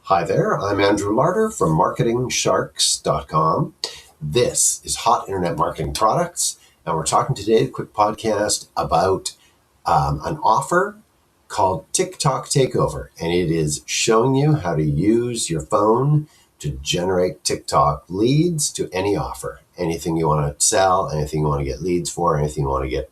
Hi there, I'm Andrew Larder from marketingsharks.com. This is Hot Internet Marketing Products, and we're talking today, a quick podcast about an offer called TikTok Takeover, and it is showing you how to use your phone to generate TikTok leads to any offer. Anything you want to sell, anything you want to get leads for, anything you want to get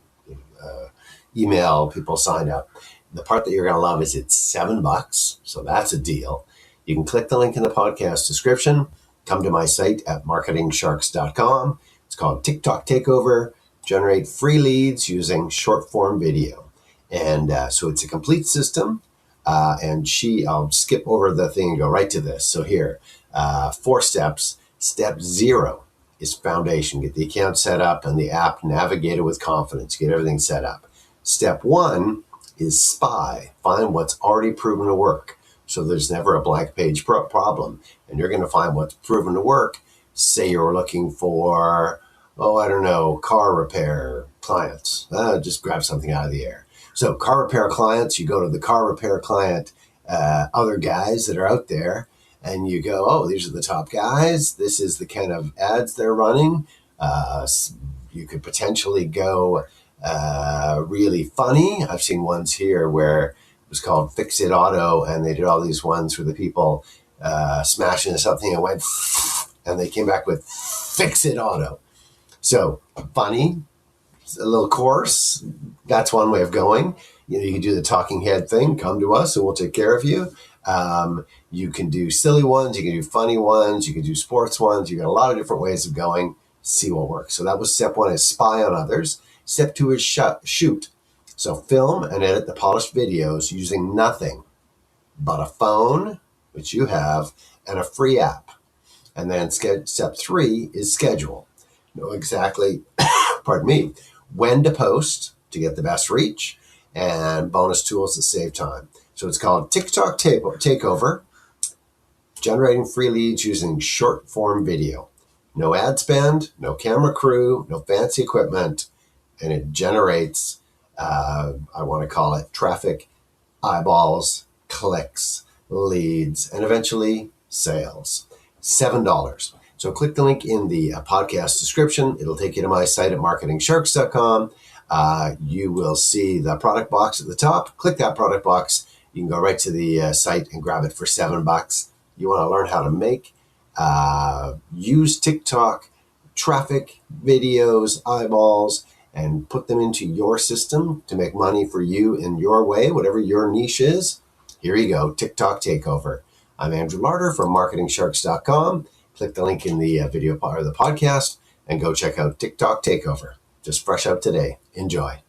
email people signed up. The part that you're going to love is it's $7, so that's a deal. You can click the link in the podcast description, come to my site at marketingsharks.com. It's called TikTok Takeover, generate free leads using short form video. And so it's a complete system. I'll skip over the thing and go right to this. So here, 4 steps. Step 0 is foundation. Get the account set up and the app navigated with confidence. Get everything set up. Step 1 is spy. Find what's already proven to work. So there's never a blank page problem. And you're going to find what's proven to work. Say you're looking for, car repair clients. Just grab something out of the air. So car repair clients, you go to the car repair client, other guys that are out there, and you go, oh, these are the top guys. This is the kind of ads they're running. You could potentially go really funny. I've seen ones here where it was called Fix It Auto, and they did all these ones where the people smashed into something and went, and they came back with Fix It Auto. So funny, a little coarse. That's one way of going. You can do the talking head thing. Come to us and we'll take care of you. You can do silly ones. You can do funny ones. You can do sports ones. You got a lot of different ways of going. See what works. So that was step 1 is spy on others. Step 2 is shoot. So film and edit the polished videos using nothing but a phone, which you have, and a free app. And then step 3 is schedule. Know exactly, when to post to get the best reach, and bonus tools to save time. So it's called TikTok Takeover, generating free leads using short form video. No ad spend, no camera crew, no fancy equipment, and it generates, I want to call it traffic, eyeballs, clicks, leads, and eventually sales. $7. So click the link in the podcast description. It'll take you to my site at marketingsharks.com. You will see the product box at the top. Click that product box. You can go right to the site and grab it for $7. You want to learn how to make, use TikTok traffic, videos, eyeballs, and put them into your system to make money for you in your way, whatever your niche is. Here you go, TikTok Takeover. I'm Andrew Larder from marketingsharks.com. Click the link in the video or the podcast and go check out TikTok Takeover. Just fresh out today. Enjoy.